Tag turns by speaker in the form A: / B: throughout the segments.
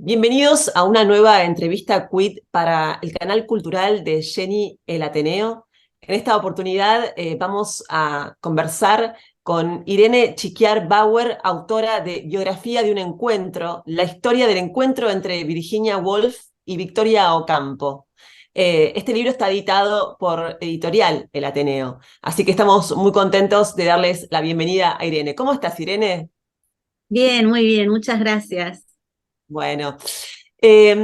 A: Bienvenidos a una nueva entrevista Quid para el canal cultural de Jenny El Ateneo. En esta oportunidad vamos a conversar con Irene Chiquiar Bauer, autora de Biografía de un encuentro, la historia del encuentro entre Virginia Woolf y Victoria Ocampo. Este libro está editado por Editorial El Ateneo, así que estamos muy contentos de darles la bienvenida a Irene. ¿Cómo estás, Irene?
B: Bien, muy bien, muchas gracias.
A: Bueno, eh,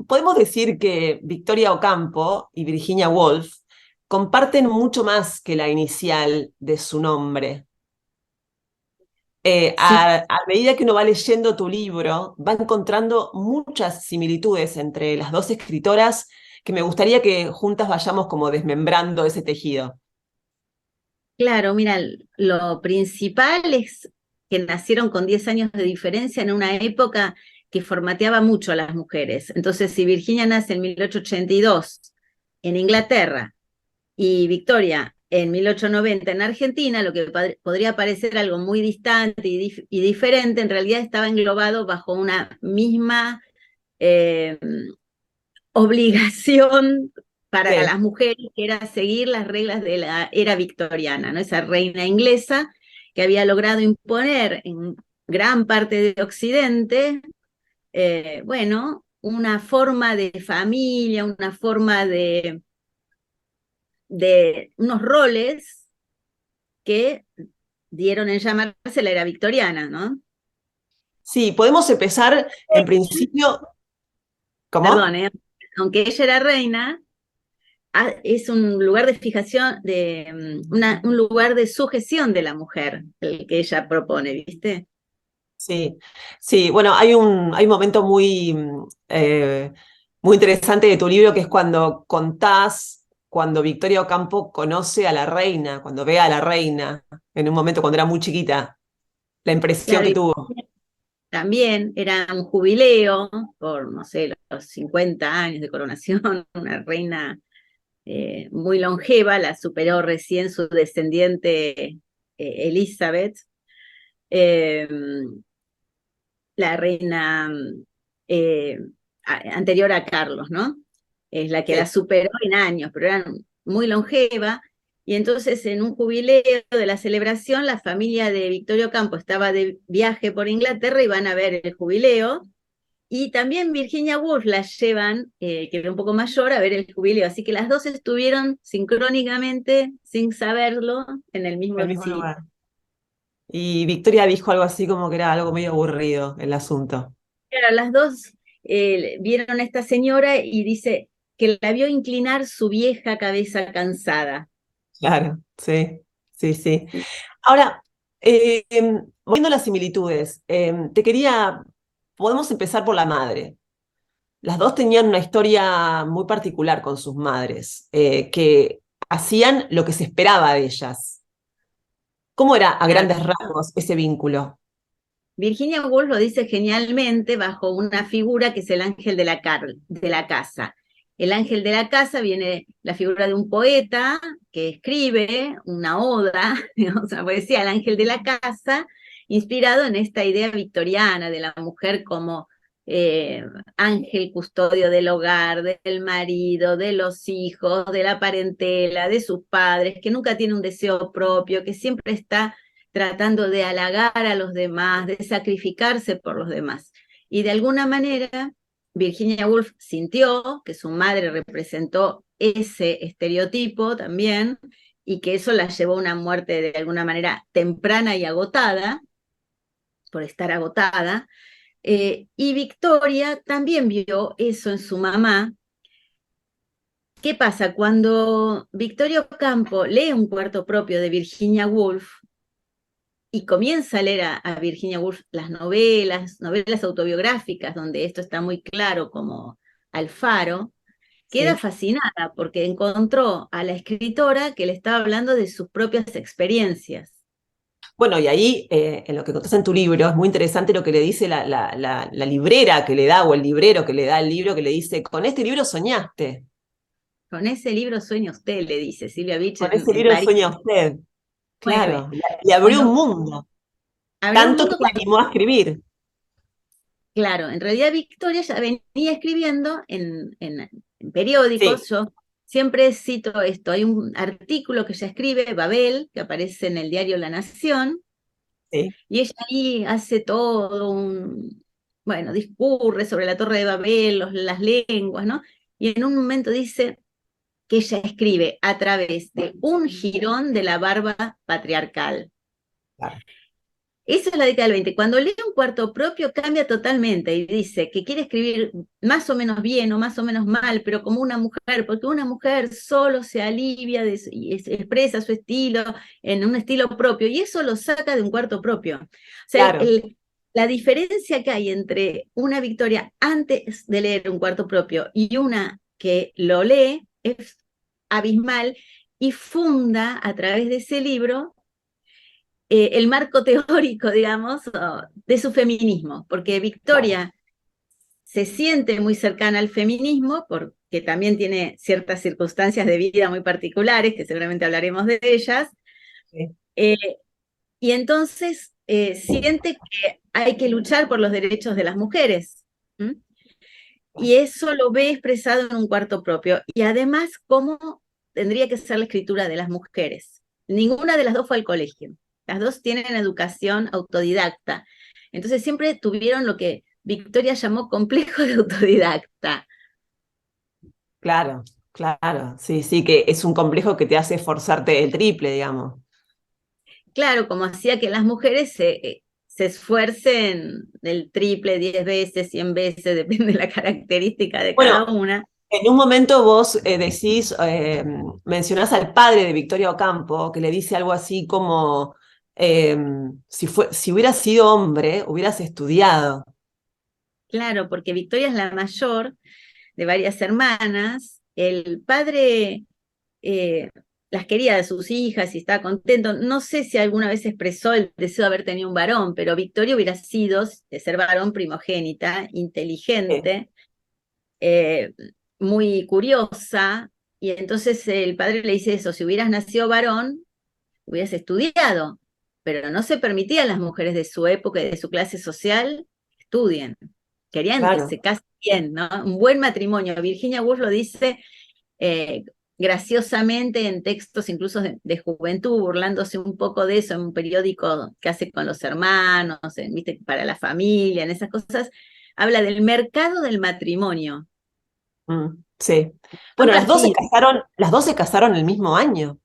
A: podemos decir que Victoria Ocampo y Virginia Woolf comparten mucho más que la inicial de su nombre.
B: Sí,
A: A medida que uno va leyendo tu libro, va encontrando muchas similitudes entre las dos escritoras que me gustaría que juntas vayamos como desmembrando ese tejido.
B: claro, mira, lo principal es que nacieron con 10 años de diferencia en una época que formateaba mucho a las mujeres. Entonces, si Virginia nace en 1882 en Inglaterra y Victoria en 1890 en Argentina, lo que podría parecer algo muy distante y diferente, en realidad estaba englobado bajo una misma eh, obligación para
A: Sí,
B: las mujeres, que era seguir las reglas de la era victoriana, ¿no? Esa reina inglesa que había logrado imponer en gran parte de Occidente, bueno, una forma de familia, una forma de unos roles que dieron en llamarse la era victoriana, ¿no?
A: sí, podemos empezar en principio.
B: Perdón,
A: ¿Cómo?
B: aunque ella era reina, es un lugar de fijación, un lugar de sujeción de la mujer, el que ella propone, ¿viste?
A: Sí, sí, bueno, hay un momento muy interesante de tu libro que es cuando contás, cuando Victoria Ocampo conoce a la reina, cuando ve a la reina, en un momento cuando era muy chiquita, la impresión
B: Claro,
A: que
B: y
A: tuvo.
B: también era un jubileo por, no sé, los 50 años de coronación, una reina muy longeva, la superó recién su descendiente Elizabeth, eh, la reina eh, anterior a Carlos, ¿no? Es la que la
A: Sí.
B: superó en años, pero era muy longeva. Y entonces en un jubileo de la celebración, la familia de Victorio Campo estaba de viaje por Inglaterra y van a ver el jubileo. Y también Virginia Woolf la llevan, que era un poco mayor, a ver el jubileo. Así que las dos estuvieron sincrónicamente, sin saberlo, en el mismo
A: En el mismo
B: sitio.
A: lugar. Y Victoria dijo algo así como que era algo medio aburrido el asunto.
B: Claro, las dos vieron a esta señora y dice que la vio inclinar su vieja cabeza cansada.
A: Claro, sí, sí, sí. Ahora, volviendo a las similitudes, podemos empezar por la madre. Las dos tenían una historia muy particular con sus madres, que hacían lo que se esperaba de ellas. ¿Cómo era a
B: Claro.
A: grandes rasgos ese vínculo?
B: Virginia Woolf lo dice genialmente bajo una figura que es el ángel de la casa. El ángel de la casa viene la figura de un poeta que escribe una oda, o sea, poesía, el ángel de la casa, inspirado en esta idea victoriana de la mujer como eh, ángel custodio del hogar, del marido, de los hijos, de la parentela, de sus padres, que nunca tiene un deseo propio, que siempre está tratando de halagar a los demás, de sacrificarse por los demás. Y de alguna manera, Virginia Woolf sintió que su madre representó ese estereotipo también y que eso la llevó a una muerte de alguna manera temprana y agotada, por estar agotada. Y Victoria también vio eso en su mamá. ¿Qué pasa? Cuando Victoria Ocampo lee un cuarto propio de Virginia Woolf, y comienza a leer a Virginia Woolf las novelas autobiográficas, donde esto está muy claro como Alfaro, queda
A: Sí.
B: fascinada porque encontró a la escritora que le estaba hablando de sus propias experiencias.
A: Bueno, y ahí, en lo que contás en tu libro, es muy interesante lo que le dice la librera que le da, o el librero que le da el libro, que le dice, con este libro soñaste,
B: Con ese libro sueña usted, le dice Silvia Beach
A: con ese
B: en
A: libro
B: París
A: sueña usted.
B: 9.
A: Claro, le abrió un
B: Cuando
A: mundo,
B: abrió un
A: tanto que
B: mundo,
A: le
B: cuando
A: animó a escribir.
B: claro, en realidad Victoria ya venía escribiendo en
A: Sí,
B: periódicos. Yo siempre cito esto. Hay un artículo que ella escribe, Babel, que aparece en el diario La Nación,
A: sí,
B: y ella ahí hace todo bueno, discurre sobre la Torre de Babel, las lenguas, ¿no? Y en un momento dice que ella escribe a través de un jirón de la barba patriarcal.
A: claro,
B: Esa es la década del 20. Cuando lee un cuarto propio cambia totalmente y dice que quiere escribir más o menos bien o más o menos mal, pero como una mujer, porque una mujer solo se alivia y expresa su estilo en un estilo propio y eso lo saca de un cuarto propio. O sea,
A: claro.
B: la diferencia que hay entre una Victoria antes de leer un cuarto propio y una que lo lee es abismal y funda a través de ese libro el marco teórico, digamos, de su feminismo, porque
A: Claro.
B: Victoria se siente muy cercana al feminismo, porque también tiene ciertas circunstancias de vida muy particulares, que seguramente hablaremos de ellas,
A: Sí.
B: eh, y entonces siente que hay que luchar por los derechos de las mujeres. ¿Mm? Y eso lo ve expresado en un cuarto propio. Y además, cómo tendría que ser la escritura de las mujeres. Ninguna de las dos fue al colegio. Las dos tienen educación autodidacta. Entonces siempre tuvieron lo que Victoria llamó complejo de autodidacta.
A: Claro, claro, sí, sí, que es un complejo que te hace esforzarte el triple, digamos.
B: Claro, como hacía que las mujeres se esfuercen el triple, 10 veces, 100 veces, depende de la característica de cada
A: Bueno,
B: una.
A: en un momento vos decís, mencionás al padre de Victoria Ocampo, que le dice algo así como, eh, si hubieras sido hombre, hubieras estudiado.
B: Claro, porque Victoria es la mayor de varias hermanas. El padre eh, las quería de sus hijas y estaba contento. No sé si alguna vez expresó el deseo de haber tenido un varón, pero Victoria hubiera sido, de ser varón, primogénita,
A: Sí,
B: inteligente, eh, muy curiosa. Y entonces el padre le dice eso: si hubieras nacido varón, hubieras estudiado. Pero no se permitía a las mujeres de su época y de su clase social que estudien. Querían que
A: claro.
B: se casen bien, ¿no? Un buen matrimonio. Virginia Woolf lo dice eh, graciosamente en textos incluso de juventud, burlándose un poco de eso en un periódico que hace con los hermanos, ¿viste? Para la familia, en esas cosas, habla del mercado del matrimonio.
A: Sí.
B: Son
A: Bueno,
B: partidos.
A: las dos se casaron el mismo año.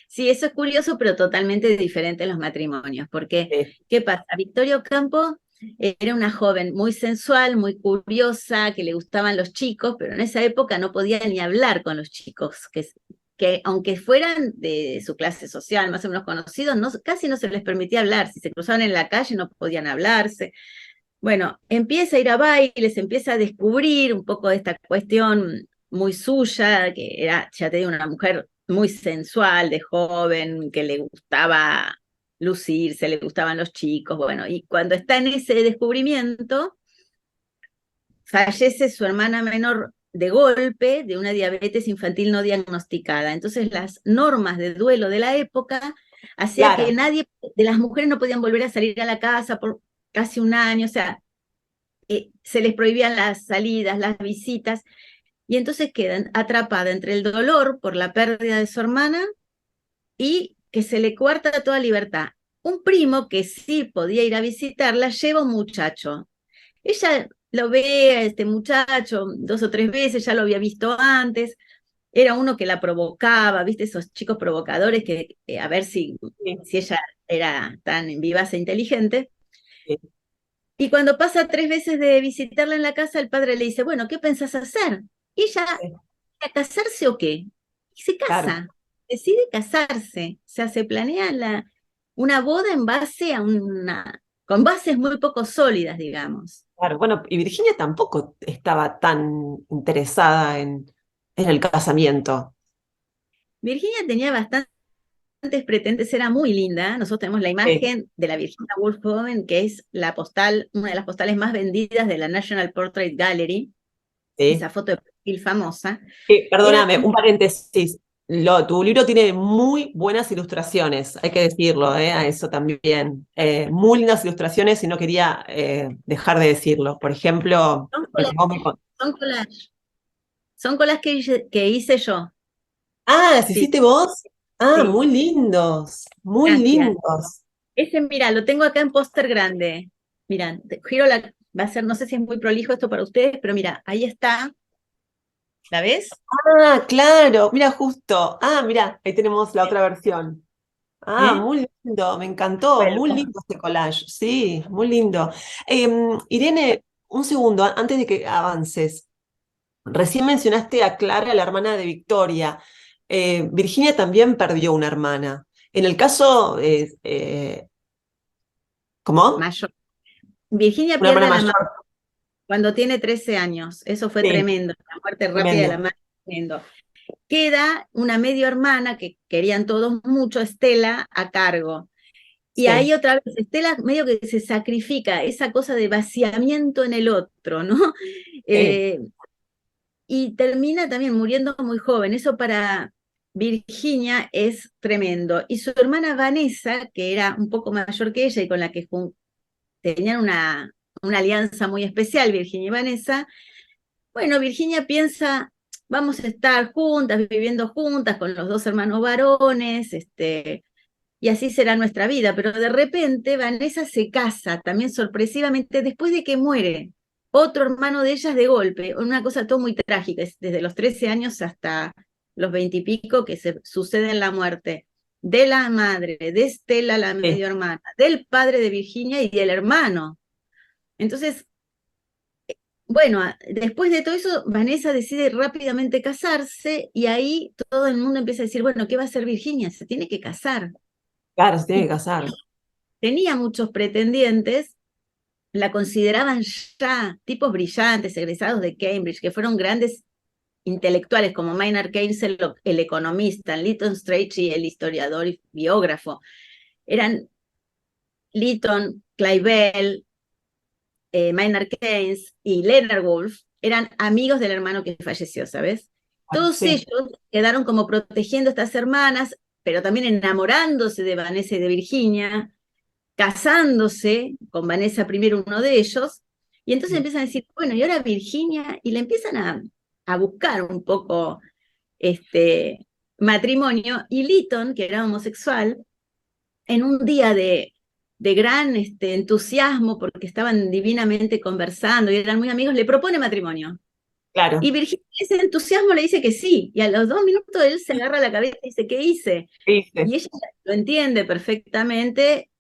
B: Sí, eso es curioso, pero totalmente diferente los matrimonios, porque,
A: Sí,
B: ¿qué pasa? Victoria Ocampo era una joven muy sensual, muy curiosa, que le gustaban los chicos, pero en esa época no podía ni hablar con los chicos, que aunque fueran de su clase social, más o menos conocidos, no, casi no se les permitía hablar. Si se cruzaban en la calle no podían hablarse. Bueno, empieza a ir a bailes, empieza a descubrir un poco de esta cuestión muy suya, que era, ya te digo, una mujer muy sensual, de joven, que le gustaba lucirse, le gustaban los chicos, bueno, y cuando está en ese descubrimiento, fallece su hermana menor de golpe de una diabetes infantil no diagnosticada. Entonces las normas de duelo de la época hacía que
A: claro,
B: nadie, de las mujeres no podían volver a salir a la casa por casi un año, o sea, se les prohibían las salidas, las visitas, y entonces quedan atrapada entre el dolor por la pérdida de su hermana y que se le cuarta toda libertad. Un primo que sí podía ir a visitarla lleva un muchacho. Ella lo ve a este muchacho 2 o 3 veces, ya lo había visto antes, era uno que la provocaba, viste, esos chicos provocadores que a ver
A: sí,
B: si ella era tan vivaz e inteligente.
A: sí,
B: Y cuando pasa 3 veces de visitarla en la casa, el padre le dice, bueno, ¿qué pensás hacer? Y ella,
A: sí,
B: ¿a casarse o qué? Y se
A: claro,
B: casa, decide casarse, o sea, se planea una boda en base con bases muy poco sólidas, digamos.
A: claro. Bueno, y Virginia tampoco estaba tan interesada en el casamiento.
B: Virginia tenía bastantes pretendientes, era muy linda. Nosotros tenemos la
A: Sí,
B: imagen de la Virginia Woolf joven, que es la postal, una de las postales más vendidas de la National Portrait Gallery,
A: sí.
B: esa foto de perfil famosa. Era
A: Perdóname, un paréntesis. Tu libro tiene muy buenas ilustraciones, hay que decirlo, a eso también. Muy lindas ilustraciones y no quería dejar de decirlo. Por ejemplo,
B: Son
A: lo que
B: collage,
A: vos
B: son collage, son collage que hice yo.
A: Ah, ¿las
B: Sí,
A: hiciste vos? Ah,
B: sí,
A: muy lindos, muy
B: gracias.
A: lindos.
B: Ese, mira, lo tengo acá en póster grande. Mira, giro va a ser, no sé si es muy prolijo esto para ustedes, pero mira, ahí está. ¿La ves?
A: Ah, claro, mira justo. Ah, mira, ahí tenemos la otra versión. Ah,
B: ¿Eh?
A: muy lindo, me encantó, muy
B: Vuelvo.
A: lindo este collage, sí, muy lindo. Irene, un segundo, antes de que avances. Recién mencionaste a Clara, la hermana de Victoria. Virginia también perdió una hermana. En el caso, ¿cómo?
B: Mayor. Virginia
A: Una
B: pierde
A: hermana
B: a la madre
A: mayor.
B: cuando tiene 13 años. Eso fue
A: Sí,
B: tremendo. La muerte rápida de la
A: tremendo.
B: madre. Tremendo. Queda una medio hermana que querían todos mucho, Estela, a cargo. Y
A: Sí,
B: ahí otra vez, Estela medio que se sacrifica, esa cosa de vaciamiento en el otro, ¿no?
A: sí,
B: Eh, y termina también muriendo muy joven. Eso para Virginia es tremendo. Y su hermana Vanessa, que era un poco mayor que ella y con la que tenían una alianza muy especial, Virginia y Vanessa, bueno, Virginia piensa, vamos a estar juntas, viviendo juntas con los dos hermanos varones, y así será nuestra vida. Pero de repente Vanessa se casa también sorpresivamente después de que muere otro hermano de ellas de golpe, una cosa todo muy trágica, desde los 13 años hasta los 20 y pico que se suceden la muerte de la madre, de Estela, la
A: sí.
B: medio hermana, del padre de Virginia y del hermano. Entonces, bueno, después de todo eso, Vanessa decide rápidamente casarse y ahí todo el mundo empieza a decir, bueno, ¿qué va a hacer Virginia? Se tiene que casar.
A: Claro, se tiene
B: Y
A: que casar.
B: tenía muchos pretendientes, la consideraban ya tipos brillantes, egresados de Cambridge, que fueron grandes intelectuales como Maynard Keynes, el economista, Lytton Strachey, el historiador y biógrafo. Eran Lytton, Clive Bell, Maynard Keynes y Leonard Woolf, eran amigos del hermano que falleció, ¿sabes? Todos
A: Sí,
B: ellos quedaron como protegiendo a estas hermanas, pero también enamorándose de Vanessa y de Virginia, casándose con Vanessa primero uno de ellos, y entonces empiezan a decir, bueno, y ahora Virginia, y le empiezan a buscar un poco matrimonio, y Lytton, que era homosexual, en un día de gran entusiasmo, porque estaban divinamente conversando y eran muy amigos, le propone matrimonio. Y
A: claro.
B: Virginia, ese entusiasmo le dice que sí, y a los 2 minutos él se agarra la cabeza y dice, ¿qué hice?
A: ¿Viste?
B: Y ella lo entiende perfectamente,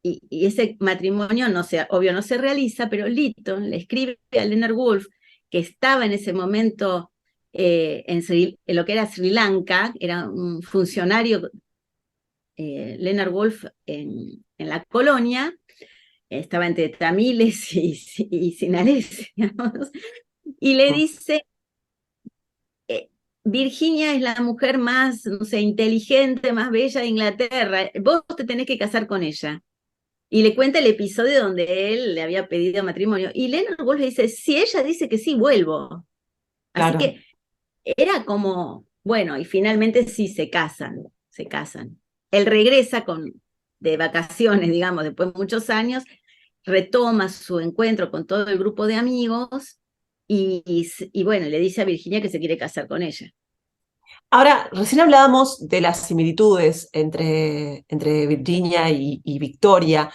B: y ese matrimonio, no se, obvio, no se realiza, pero Lytton le escribe a Leonard Woolf, que estaba en ese momento en lo que era Sri Lanka, era un funcionario, Leonard Woolf, en la colonia, estaba entre tamiles y sinaloenses, digamos, y le dice, eh, Virginia es la mujer más, no sé, inteligente, más bella de Inglaterra, vos te tenés que casar con ella. Y le cuenta el episodio donde él le había pedido matrimonio. Y Leonard Woolf le dice, si ella dice que sí, vuelvo. Así
A: Claro.
B: que era como, bueno, y finalmente sí se casan, se casan. Él regresa de vacaciones, digamos, después de muchos años, retoma su encuentro con todo el grupo de amigos y bueno, le dice a Virginia que se quiere casar con ella.
A: Ahora, recién hablábamos de las similitudes entre Virginia y Victoria.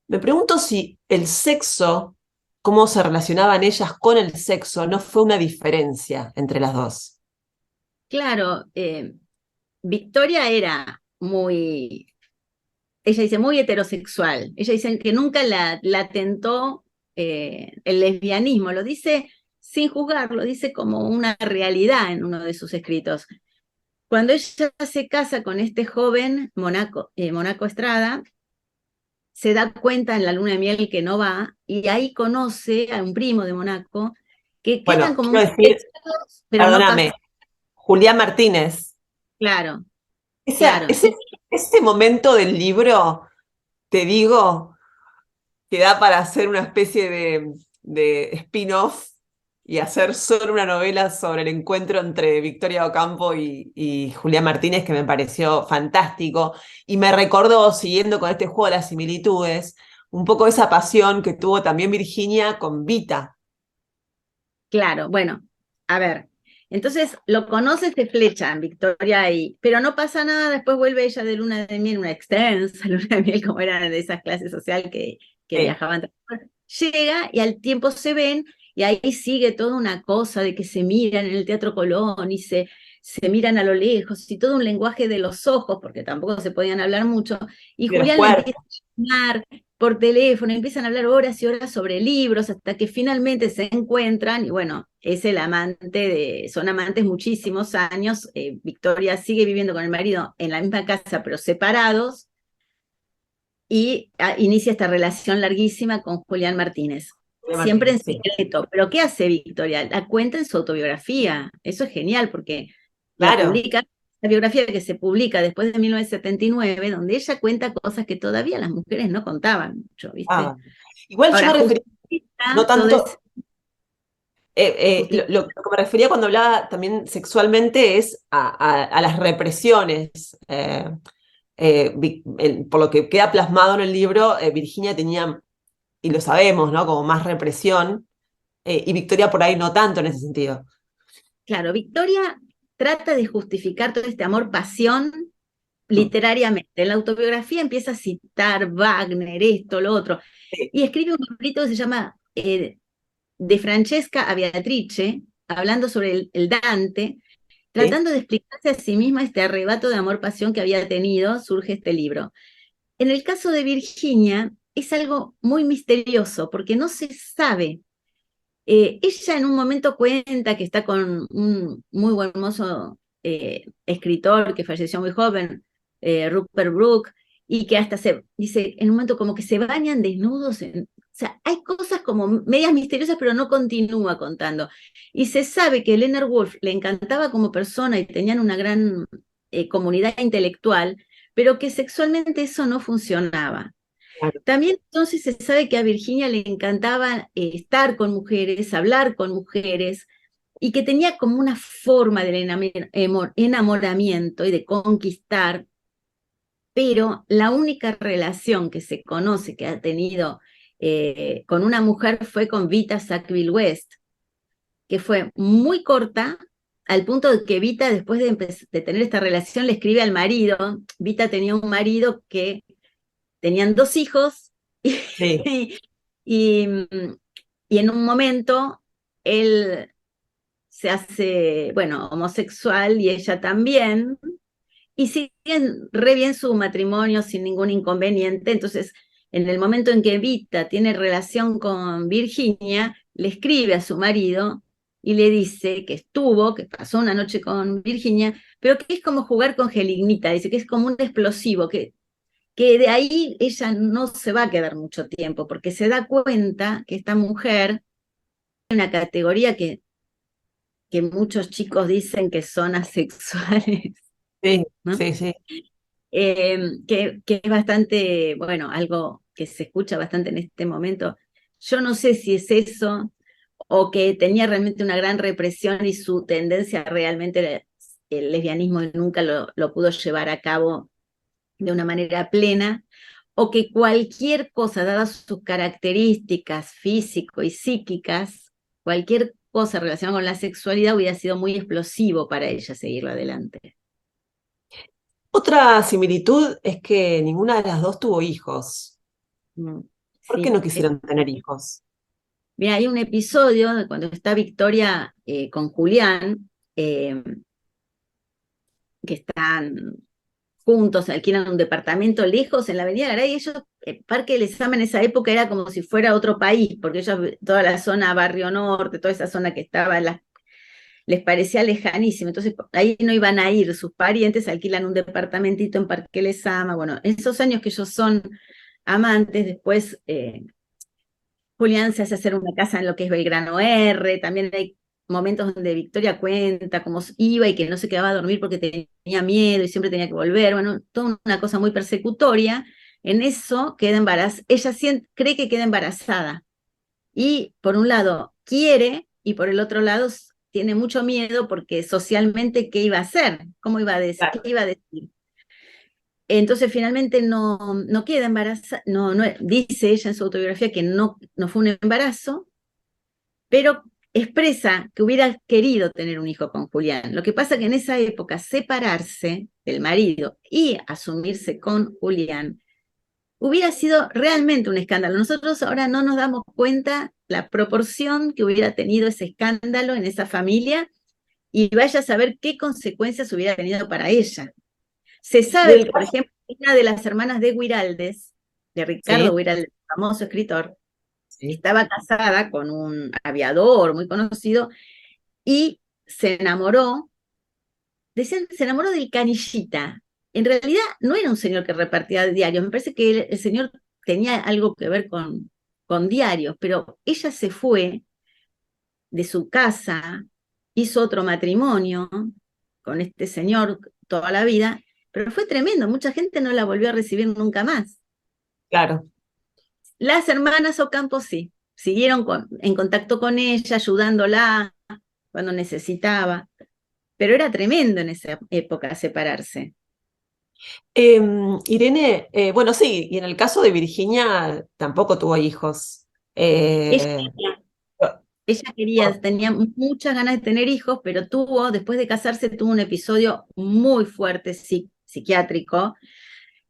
A: Me pregunto si el sexo, cómo se relacionaban ellas con el sexo, no fue una diferencia entre las dos.
B: Claro, Victoria era muy, ella dice, muy heterosexual. Ella dice que nunca la tentó el lesbianismo, lo dice sin juzgarlo, dice como una realidad en uno de sus escritos. Cuando ella se casa con este joven, Monaco Estrada, se da cuenta en la luna de miel que no va, y ahí conoce a un primo de Monaco, que quedan
A: Bueno,
B: como
A: quiero
B: muy
A: decir,
B: pegados, pero no
A: perdóname,
B: casados.
A: Julián Martínez.
B: Claro,
A: Esa-
B: claro.
A: ese, ese momento del libro, te digo, que da para hacer una especie de spin-off y hacer solo una novela sobre el encuentro entre Victoria Ocampo y Julián Martínez, que me pareció fantástico. Y me recordó, siguiendo con este juego de las similitudes, un poco esa pasión que tuvo también Virginia con Vita.
B: Claro, bueno, a ver. Entonces lo conoces de flecha, Victoria, pero no pasa nada, después vuelve ella de luna de miel, una extensa luna de miel, como era de esas clases sociales que
A: Sí,
B: viajaban. Llega y al tiempo se ven, y ahí sigue toda una cosa de que se miran en el Teatro Colón y se miran a lo lejos, y todo un lenguaje de los ojos, porque tampoco se podían hablar mucho, y
A: de los
B: Julián le empieza
A: cuerpos.
B: a llamar por teléfono, empiezan a hablar horas y horas sobre libros, hasta que finalmente se encuentran, y bueno, es el son amantes muchísimos años. Victoria sigue viviendo con el marido en la misma casa, pero separados, y inicia esta relación larguísima con Julián Martínez,
A: Julián
B: siempre en
A: Martínez, sí.
B: secreto. Pero ¿qué hace Victoria? La cuenta en su autobiografía. Eso es genial, porque la
A: Claro.
B: publica, la biografía que se publica después de 1979, donde ella cuenta cosas que todavía las mujeres no contaban mucho, ¿viste?
A: Ah. Igual yo
B: Ahora,
A: me refería, no
B: justifica todo eso.
A: tanto, lo que me refería cuando hablaba también sexualmente es a las represiones. Por lo que queda plasmado en el libro, Virginia tenía, y lo sabemos, ¿no? Como más represión, y Victoria por ahí no tanto en ese sentido.
B: Claro, Victoria trata de justificar todo este amor-pasión
A: Mm.
B: literariamente. En la autobiografía empieza a citar Wagner, esto, lo otro,
A: Sí,
B: y escribe un librito que se llama De Francesca a Beatrice, hablando sobre el Dante,
A: sí,
B: tratando de explicarse a sí misma este arrebato de amor-pasión que había tenido, surge este libro. En el caso de Virginia, es algo muy misterioso, porque no se sabe. Ella en un momento cuenta que está con un muy buen mozo escritor que falleció muy joven, Rupert Brooke, y que hasta dice, en un momento como que se bañan desnudos. O sea, hay cosas como medias misteriosas, pero no continúa contando. Y se sabe que Leonard Woolf le encantaba como persona y tenían una gran comunidad intelectual, pero que sexualmente eso no funcionaba.
A: claro.
B: También entonces se sabe que a Virginia le encantaba estar con mujeres, hablar con mujeres, y que tenía como una forma del enamoramiento y de conquistar, pero la única relación que se conoce que ha tenido con una mujer fue con Vita Sackville West, que fue muy corta, al punto de que Vita, después de tener esta relación, le escribe al marido. Vita tenía un marido que tenían dos hijos,
A: Sí.
B: y, y, y en un momento él se hace, bueno, homosexual, y ella también, y siguen re bien su matrimonio sin ningún inconveniente. Entonces, en el momento en que Vita tiene relación con Virginia, le escribe a su marido y le dice que pasó una noche con Virginia, pero que es como jugar con gelignita, dice que es como un explosivo, que de ahí ella no se va a quedar mucho tiempo, porque se da cuenta que esta mujer tiene una categoría que muchos chicos dicen que son asexuales,
A: Sí,
B: ¿no?
A: sí, sí.
B: Que es bastante, bueno, algo que se escucha bastante en este momento. Yo no sé si es eso, o que tenía realmente una gran represión y su tendencia realmente el lesbianismo nunca lo pudo llevar a cabo de una manera plena, o que cualquier cosa, dadas sus características físico y psíquicas, cualquier cosa relacionada con la sexualidad hubiera sido muy explosivo para ella seguirlo adelante.
A: Otra similitud es que ninguna de las dos tuvo hijos.
B: Mm,
A: ¿Por qué
B: sí,
A: no quisieron tener hijos?
B: mira, hay un episodio de cuando está Victoria con Julián, que están juntos, alquilan un departamento lejos en la Avenida Garay, y ellos, Parque del Examen en esa época era como si fuera otro país, porque ellos, toda la zona Barrio Norte, toda esa zona que estaba les parecía lejanísimo. Entonces ahí no iban a ir sus parientes, alquilan un departamentito en Parque Lesama. Bueno, en esos años que ellos son amantes, después Julián se hace hacer una casa en lo que es Belgrano R. También hay momentos donde Victoria cuenta cómo iba y que no se quedaba a dormir porque tenía miedo y siempre tenía que volver. Bueno, toda una cosa muy persecutoria. En eso queda embarazada. Ella cree que queda embarazada, y por un lado quiere y por el otro lado tiene mucho miedo porque socialmente, ¿qué iba a hacer? ¿Cómo iba a decir? ¿Qué iba a decir? Entonces finalmente no queda embarazada, dice ella en su autobiografía que no fue un embarazo, pero expresa que hubiera querido tener un hijo con Julián. Lo que pasa que en esa época separarse del marido y asumirse con Julián hubiera sido realmente un escándalo. Nosotros ahora no nos damos cuenta la proporción que hubiera tenido ese escándalo en esa familia y vaya a saber qué consecuencias hubiera tenido para ella. Se
A: Y
B: sabe
A: el
B: que, por
A: caso,
B: ejemplo, una de las hermanas de Guiraldes, de Ricardo
A: sí,
B: Guiraldes, famoso escritor,
A: sí.
B: estaba casada con un aviador muy conocido y se enamoró, decían, se enamoró del Canillita. En realidad no era un señor que repartía diarios, me parece que el señor tenía algo que ver con diarios, pero ella se fue de su casa, hizo otro matrimonio con este señor toda la vida, pero fue tremendo, mucha gente no la volvió a recibir nunca más.
A: Claro.
B: Las hermanas Ocampo sí, siguieron en contacto con ella, ayudándola cuando necesitaba, pero era tremendo en esa época separarse.
A: Irene, bueno, sí, y en el caso de Virginia tampoco tuvo hijos.
B: Ella,
A: Eh,
B: ella quería, tenía muchas ganas de tener hijos, pero después de casarse, tuvo un episodio muy fuerte psiquiátrico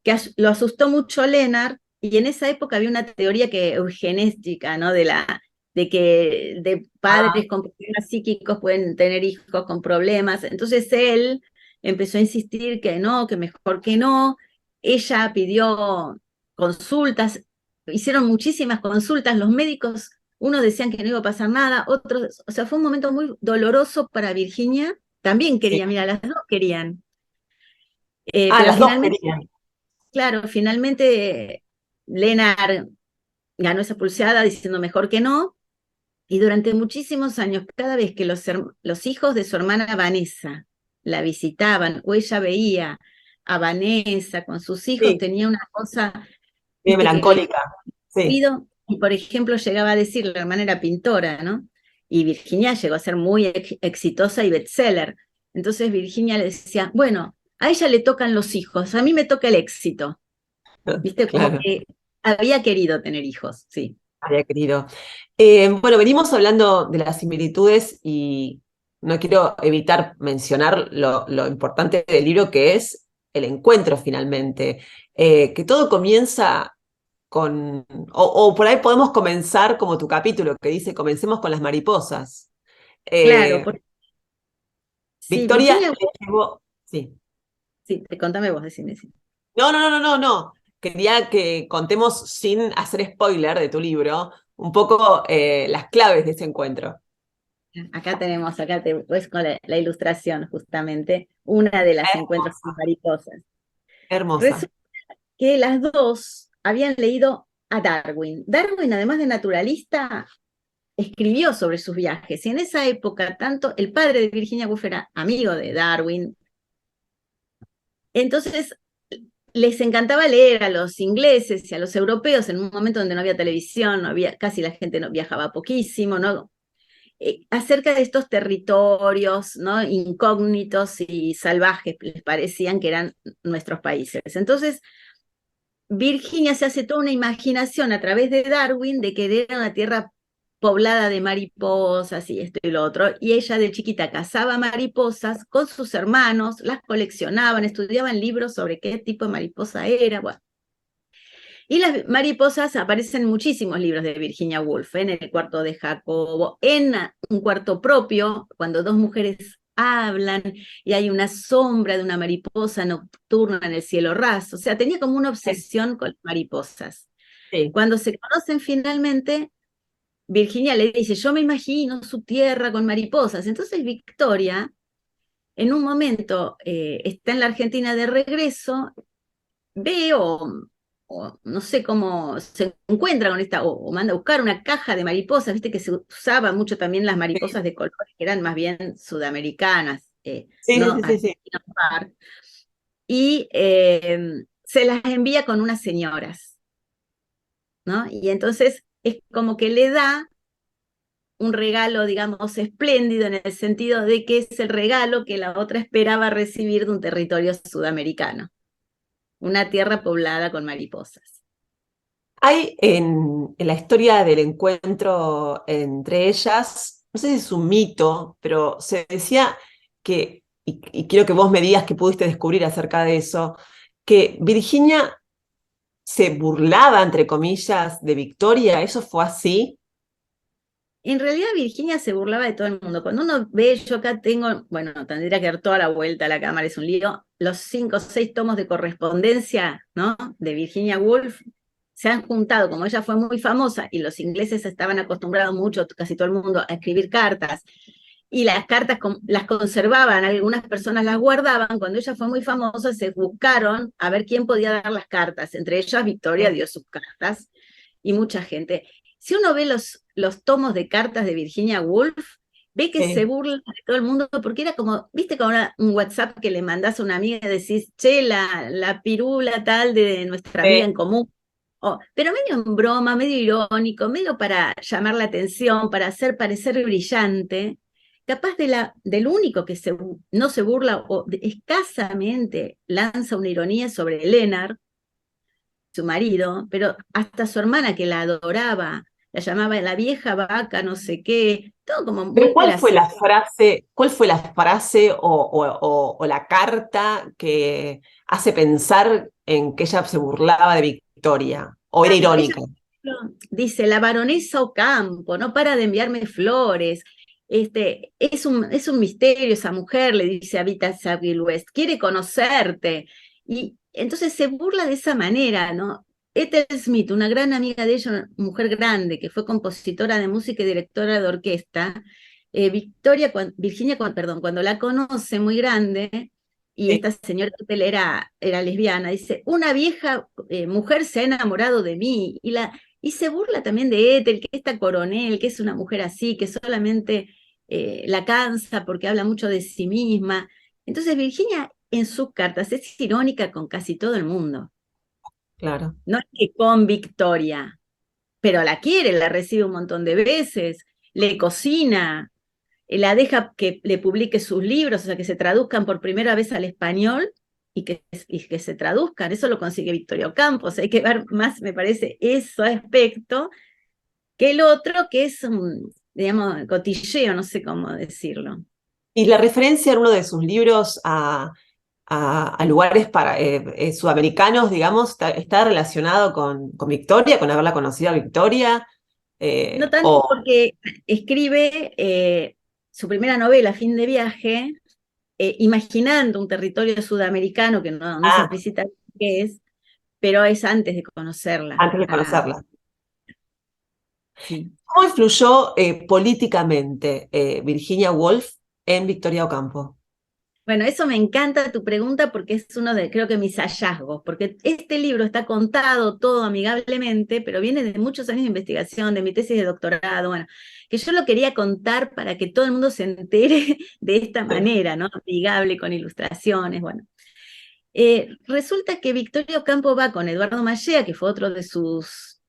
B: que lo asustó mucho a Leonard, y en esa época había una teoría eugenésica, ¿no? De que de
A: ah,
B: padres con problemas psíquicos pueden tener hijos con problemas. Entonces él empezó a insistir que mejor que no. Ella pidió consultas, hicieron muchísimas consultas, los médicos, unos decían que no iba a pasar nada, otros, o sea, fue un momento muy doloroso para Virginia, también
A: sí.
B: quería, mira, las dos querían.
A: Ah,
B: Pero
A: las dos
B: finalmente,
A: querían.
B: claro, finalmente Leonard ganó esa pulseada diciendo mejor que no, y durante muchísimos años, cada vez que los hijos de su hermana Vanessa la visitaban o ella veía a Vanessa con sus hijos,
A: Sí,
B: tenía una cosa,
A: bien
B: viste, que le
A: melancólica. Sí.
B: pido, y por ejemplo llegaba a decir, la hermana era pintora, ¿no? Y Virginia llegó a ser muy exitosa y bestseller. Entonces Virginia le decía, bueno, a ella le tocan los hijos, a mí me toca el éxito. ¿Viste? Como
A: Claro,
B: que había querido tener hijos, sí.
A: había querido. Bueno, venimos hablando de las similitudes y no quiero evitar mencionar lo importante del libro que es el encuentro finalmente. Que todo comienza o por ahí podemos comenzar como tu capítulo que dice, comencemos con las mariposas.
B: Claro,
A: Eh,
B: sí,
A: Victoria
B: Virginia,
A: le llevó, sí.
B: sí, contame vos, decime. Sí.
A: No, no, no, no, no, no. Quería que contemos sin hacer spoiler de tu libro un poco las claves de ese encuentro.
B: Acá te ves con la ilustración, justamente, una de las encuentros con mariposas.
A: Hermosa.
B: Resulta que las dos habían leído a Darwin. Darwin, además de naturalista, escribió sobre sus viajes. Y en esa época, tanto el padre de Virginia Woolf era amigo de Darwin. Entonces, les encantaba leer a los ingleses y a los europeos en un momento donde no había televisión, casi la gente no viajaba poquísimo, ¿no? Acerca de estos territorios, ¿no? Incógnitos y salvajes, les parecían que eran nuestros países. Entonces, Virginia se hace toda una imaginación a través de Darwin de que era una tierra poblada de mariposas y esto y lo otro, y ella de chiquita cazaba mariposas con sus hermanos, las coleccionaban, estudiaban libros sobre qué tipo de mariposa era, bueno. Y las mariposas aparecen en muchísimos libros de Virginia Woolf, en el cuarto de Jacobo, en un cuarto propio, cuando dos mujeres hablan y hay una sombra de una mariposa nocturna en el cielo raso. O sea, tenía como una obsesión con las mariposas.
A: Sí.
B: Cuando se conocen finalmente, Virginia le dice, yo me imagino su tierra con mariposas. Entonces Victoria, en un momento, está en la Argentina de regreso, ve o no sé cómo se encuentra con esta, o manda a buscar una caja de mariposas, viste que se usaba mucho también las mariposas de colores que eran más bien sudamericanas,
A: Sí, sí,
B: no
A: sí, sí, sí.
B: argentinas, y se las envía con unas señoras, ¿no? Y entonces es como que le da un regalo, digamos, espléndido en el sentido de que es el regalo que la otra esperaba recibir de un territorio sudamericano, una tierra poblada con mariposas.
A: Hay en la historia del encuentro entre ellas, no sé si es un mito, pero se decía que, y quiero que vos me digas qué pudiste descubrir acerca de eso, que Virginia se burlaba, entre comillas, de Victoria. ¿Eso fue así?
B: En realidad Virginia se burlaba de todo el mundo. Cuando uno ve, yo acá tengo, bueno, tendría que dar toda la vuelta a la cámara, es un lío, los 5 o 6 tomos de correspondencia, ¿no? De Virginia Woolf se han juntado, como ella fue muy famosa y los ingleses estaban acostumbrados mucho, casi todo el mundo, a escribir cartas, y las cartas las conservaban, algunas personas las guardaban, cuando ella fue muy famosa se buscaron a ver quién podía dar las cartas, entre ellas Victoria dio sus cartas, y mucha gente. Si uno ve los tomos de cartas de Virginia Woolf, ve que se
A: Sí,
B: burla de todo el mundo, porque era como, viste, como un WhatsApp que le mandás a una amiga y decís, che, la pirula tal de nuestra amiga
A: sí,
B: en común. Pero medio en broma, medio irónico, medio para llamar la atención, para hacer parecer brillante, capaz del único que no se burla o escasamente lanza una ironía sobre Leonard, su marido, pero hasta su hermana que la adoraba, la llamaba la vieja vaca, no sé qué, todo como
A: pero
B: muy gracioso.
A: cuál fue la frase o la carta que hace pensar en que ella se burlaba de Victoria? ¿O era
B: Ella
A: irónica?
B: dice, la baronesa Ocampo, no para de enviarme flores. Es un misterio esa mujer, le dice a Vita Saville West, quiere conocerte. Y entonces se burla de esa manera, ¿no? Ethel Smith, una gran amiga de ella, una mujer grande, que fue compositora de música y directora de orquesta, Virginia, perdón, cuando la conoce muy grande, y
A: Sí.
B: esta señora Ethel era lesbiana, dice, una vieja mujer se ha enamorado de mí, y se burla también de Ethel, que esta coronel, que es una mujer así, que solamente la cansa porque habla mucho de sí misma. Entonces Virginia en sus cartas es irónica con casi todo el mundo.
A: Claro.
B: No es que con Victoria, pero la quiere, la recibe un montón de veces, le cocina, la deja que le publique sus libros, o sea, que se traduzcan por primera vez al español y que se traduzcan. Eso lo consigue Victoria Campos. Hay que ver más, me parece, ese aspecto que el otro, que es un, digamos, cotilleo, no sé cómo decirlo.
A: Y la referencia en uno de sus libros a lugares sudamericanos, digamos, está relacionado con Victoria, con haberla conocido a Victoria.
B: No tanto
A: O,
B: porque escribe su primera novela, Fin de viaje, imaginando un territorio sudamericano que no dice
A: ah,
B: explícitamente qué es, pero es antes de conocerla.
A: antes de conocerla.
B: Sí.
A: ¿Cómo influyó políticamente Virginia Woolf en Victoria Ocampo?
B: Bueno, eso me encanta tu pregunta porque es uno de, creo que mis hallazgos, porque este libro está contado todo amigablemente, pero viene de muchos años de investigación, de mi tesis de doctorado, bueno, que yo lo quería contar para que todo el mundo se entere de esta manera, ¿no? Amigable, con ilustraciones, bueno. Resulta que Victoria Ocampo va con Eduardo Mallea, que fue otro de sus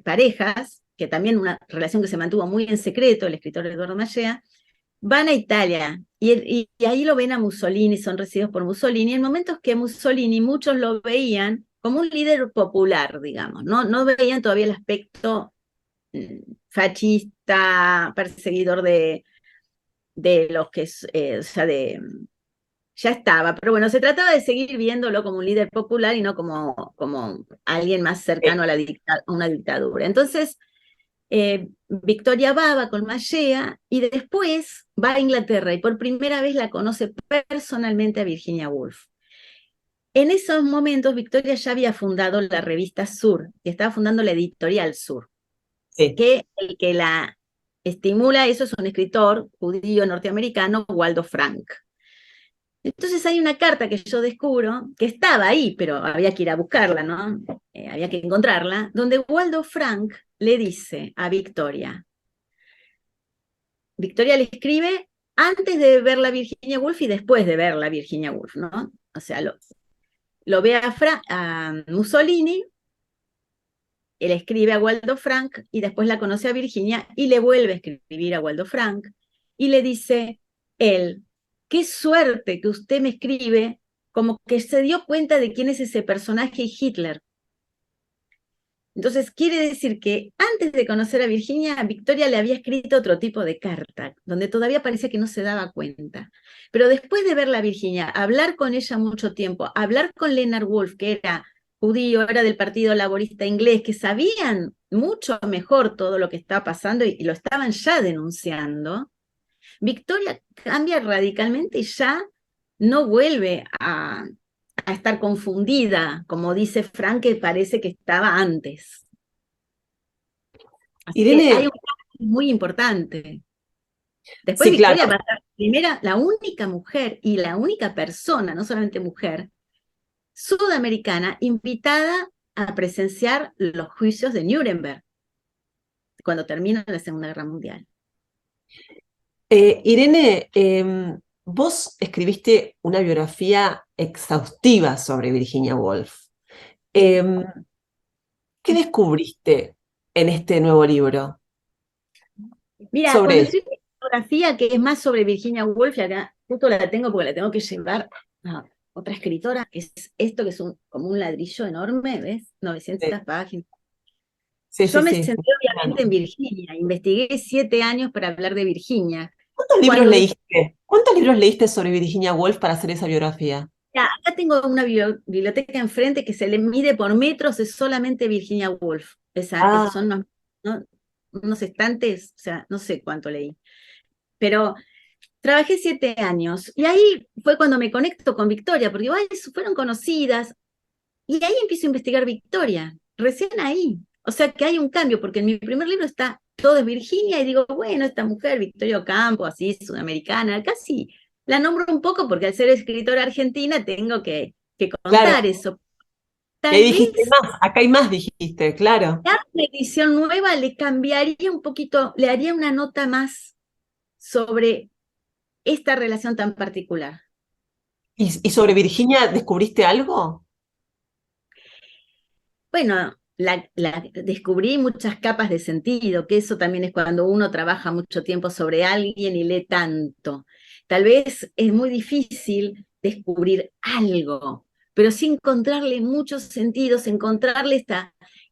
B: parejas, que también una relación que se mantuvo muy en secreto, el escritor Eduardo Mallea, van a Italia y ahí lo ven a Mussolini, son recibidos por Mussolini, en momentos que Mussolini muchos lo veían como un líder popular, digamos, no veían todavía el aspecto fascista, perseguidor de los que, o sea, ya estaba, pero bueno, se trataba de seguir viéndolo como un líder popular y no como alguien más cercano a, a una dictadura. Entonces, Victoria va con Mallea y después va a Inglaterra y por primera vez la conoce personalmente a Virginia Woolf. En esos momentos Victoria ya había fundado la revista Sur, que estaba fundando la editorial Sur,
A: Sí.
B: que el que la estimula eso es un escritor judío norteamericano, Waldo Frank. Entonces hay una carta que yo descubro, que estaba ahí, pero había que ir a buscarla, ¿no? Había que encontrarla, donde Waldo Frank le dice a Victoria, Victoria le escribe antes de ver la Virginia Woolf y después de ver la Virginia Woolf, ¿no? O sea, lo ve a Mussolini él escribe a Waldo Frank y después la conoce a Virginia y le vuelve a escribir a Waldo Frank y le dice él, qué suerte que usted me escribe, como que se dio cuenta de quién es ese personaje Hitler. Entonces quiere decir que antes de conocer a Virginia, Victoria le había escrito otro tipo de carta, donde todavía parecía que no se daba cuenta. Pero después de verla a Virginia, hablar con ella mucho tiempo, hablar con Leonard Woolf, que era judío, era del Partido Laborista Inglés, que sabían mucho mejor todo lo que estaba pasando y lo estaban ya denunciando, Victoria cambia radicalmente y ya no vuelve a estar confundida, como dice Frank, que parece que estaba antes. Así que hay
A: Irene,
B: un cambio muy importante. Después
A: sí, claro.
B: Victoria va a ser la única mujer y la única persona, no solamente mujer, sudamericana invitada a presenciar los juicios de Nuremberg cuando termina la Segunda Guerra Mundial.
A: Irene, vos escribiste una biografía exhaustiva sobre Virginia Woolf. Em, ¿Qué descubriste en este nuevo libro
B: Mira,
A: sobre
B: cuando
A: ella?
B: escribí la fotografía, que es más sobre Virginia Woolf, y acá justo la tengo porque la tengo que llevar a otra escritora, que es esto que es como un ladrillo enorme, ¿ves? 900
A: Sí,
B: páginas.
A: sí,
B: Yo
A: sí,
B: me
A: sí.
B: centré obviamente en Virginia, investigué 7 años para hablar de Virginia.
A: ¿Cuántos libros
B: Cuando
A: leíste? ¿Cuántos libros leíste sobre Virginia Woolf para hacer esa biografía?
B: ya, acá tengo una biblioteca enfrente que se le mide por metros, es solamente Virginia Woolf.
A: Ah,
B: Son unos estantes, o sea, no sé cuánto leí. Pero trabajé 7 años y ahí fue cuando me conecto con Victoria, porque igual fueron conocidas y ahí empiezo a investigar Victoria, recién ahí. O sea que hay un cambio, porque en mi primer libro está todo es Virginia y digo, bueno, esta mujer, Victoria Ocampo, así, sudamericana, casi la nombro un poco porque al ser escritora argentina tengo que
A: claro.
B: contar eso.
A: Y ahí
B: Tal
A: dijiste
B: vez
A: más, acá hay más, dijiste, claro.
B: la edición nueva le cambiaría un poquito, le haría una nota más sobre esta relación tan particular.
A: ¿Y sobre Virginia descubriste algo?
B: Bueno, descubrí muchas capas de sentido, que eso también es cuando uno trabaja mucho tiempo sobre alguien y lee tanto. Tal vez es muy difícil descubrir algo, pero sí encontrarle muchos sentidos, encontrarle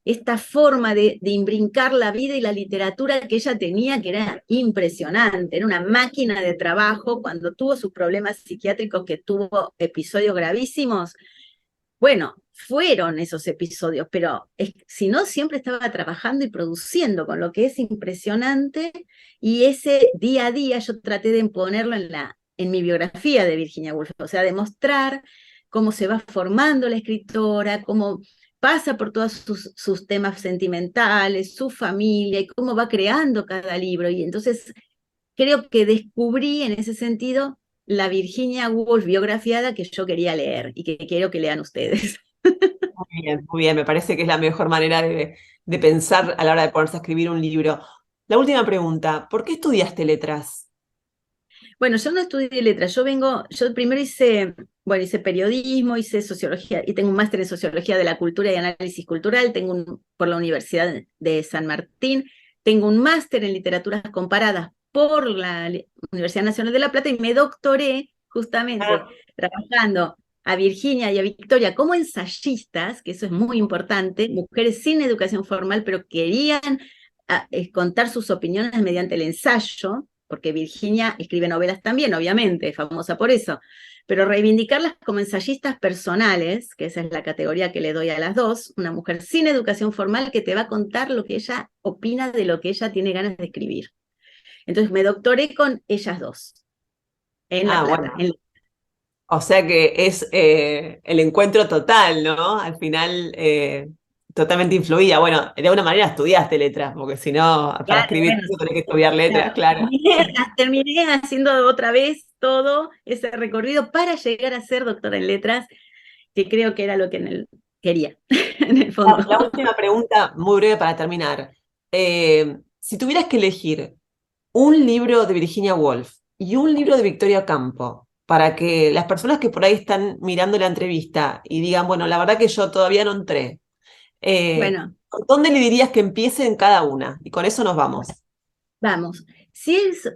B: esta forma de imbrincar la vida y la literatura que ella tenía, que era impresionante, era una máquina de trabajo. Cuando tuvo sus problemas psiquiátricos, que tuvo episodios gravísimos, bueno, fueron esos episodios, pero si no, siempre estaba trabajando y produciendo, con lo que es impresionante, y ese día a día yo traté de ponerlo en mi biografía de Virginia Woolf, o sea, demostrar cómo se va formando la escritora, cómo pasa por todos sus temas sentimentales, su familia, y cómo va creando cada libro, y entonces creo que descubrí en ese sentido la Virginia Woolf biografiada que yo quería leer y que quiero que lean ustedes.
A: Muy bien, me parece que es la mejor manera de pensar a la hora de ponerse a escribir un libro. La última pregunta, ¿por qué estudiaste letras?
B: Bueno, yo no estudié letras, yo primero hice periodismo, hice sociología y tengo un máster en sociología de la cultura y análisis cultural, por la Universidad de San Martín, tengo un máster en literaturas comparadas por la Universidad Nacional de La Plata y me doctoré justamente
A: Ah,
B: trabajando a Virginia y a Victoria como ensayistas, que eso es muy importante, mujeres sin educación formal, pero querían contar sus opiniones mediante el ensayo, porque Virginia escribe novelas también, obviamente, es famosa por eso, pero reivindicarlas como ensayistas personales, que esa es la categoría que le doy a las dos, una mujer sin educación formal que te va a contar lo que ella opina de lo que ella tiene ganas de escribir. Entonces me doctoré con ellas dos, en La
A: bueno,
B: Plata.
A: o sea que es el encuentro total, ¿no? Al final, totalmente influida. Bueno, de alguna manera estudiaste letras, porque si no, para
B: Claro,
A: escribir
B: bueno,
A: eso tenés que estudiar letras, claro.
B: terminé haciendo otra vez todo ese recorrido para llegar a ser doctora en letras, que creo que era lo que quería, en el fondo.
A: La última pregunta, muy breve para terminar. Si tuvieras que elegir un libro de Virginia Woolf y un libro de Victoria Campo, para que las personas que por ahí están mirando la entrevista y digan, bueno, la verdad que yo todavía no entré,
B: Bueno,
A: ¿Por dónde le dirías que empiecen cada una? Y con eso nos vamos.
B: Vamos, si es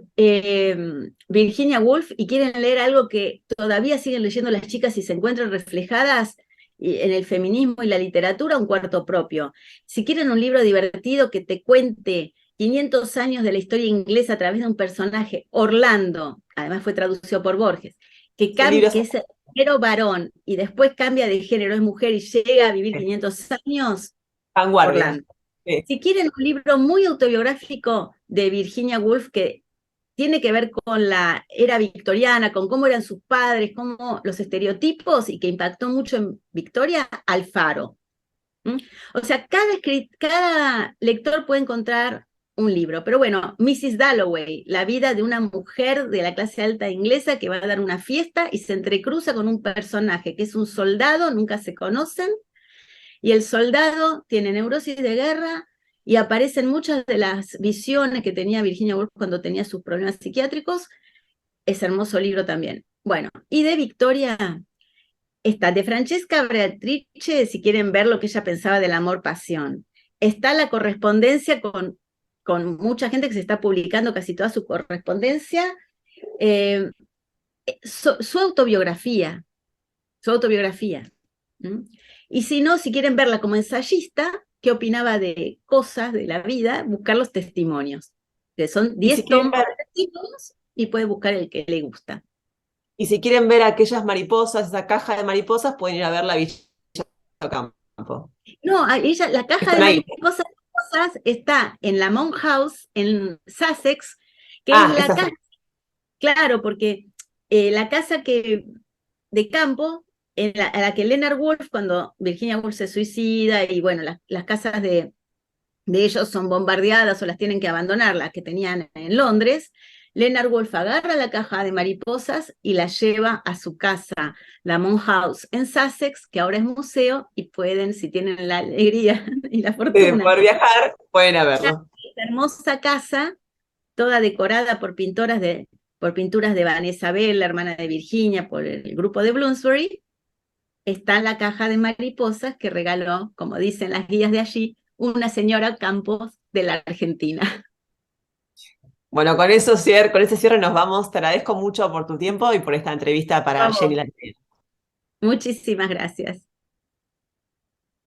B: Virginia Woolf y quieren leer algo que todavía siguen leyendo las chicas y se encuentran reflejadas en el feminismo y la literatura, Un cuarto propio. Si quieren un libro divertido que te cuente 500 años de la historia inglesa a través de un personaje, Orlando, además fue traducido por Borges, que
A: El libro
B: es primero varón y después cambia de género, es mujer y llega a vivir
A: es
B: 500 años,
A: vanguardia.
B: Orlando.
A: Sí.
B: Si quieren un libro muy autobiográfico de Virginia Woolf que tiene que ver con la era victoriana, con cómo eran sus padres, cómo los estereotipos y que impactó mucho en Victoria, Alfaro. ¿Mm? O sea, cada lector puede encontrar un libro, pero bueno, Mrs. Dalloway, la vida de una mujer de la clase alta inglesa que va a dar una fiesta y se entrecruza con un personaje que es un soldado, nunca se conocen, y el soldado tiene neurosis de guerra y aparecen muchas de las visiones que tenía Virginia Woolf cuando tenía sus problemas psiquiátricos. Es hermoso libro también. Bueno, y de Victoria está de Francesca Beatrice, si quieren ver lo que ella pensaba del amor-pasión. Está la correspondencia con mucha gente que se está publicando casi toda su correspondencia. Eh, su autobiografía, su autobiografía. ¿Mm? Y si no, si quieren verla como ensayista, qué opinaba de cosas de la vida, buscar los testimonios, que son
A: Y si
B: 10
A: quieren
B: tomos
A: ver,
B: de testimonios y puede buscar el que le gusta.
A: y si quieren ver aquellas mariposas, esa caja de mariposas, pueden ir a ver la Villa Campo.
B: No, la caja de
A: Están ahí.
B: mariposas cosas está en la Monk House, en Sussex, que es
A: Ah,
B: la
A: esas.
B: casa, claro, porque la casa de campo a la que Leonard Woolf, cuando Virginia Woolf se suicida, y bueno, las casas de ellos son bombardeadas o las tienen que abandonar, las que tenían en Londres, Leonard Woolf agarra la caja de mariposas y la lleva a su casa, la Monk House en Sussex, que ahora es museo, y pueden, si tienen la alegría y la
A: De
B: fortuna,
A: poder viajar, pueden a verlo.
B: esta hermosa casa, toda decorada por pinturas de Vanessa Bell, la hermana de Virginia, por el grupo de Bloomsbury, está la caja de mariposas que regaló, como dicen las guías de allí, una señora Campos de la Argentina.
A: Bueno, con ese cierre nos vamos. Te agradezco mucho por tu tiempo y por esta entrevista para Jenny
B: Vamos.
A: Latina.
B: Muchísimas gracias.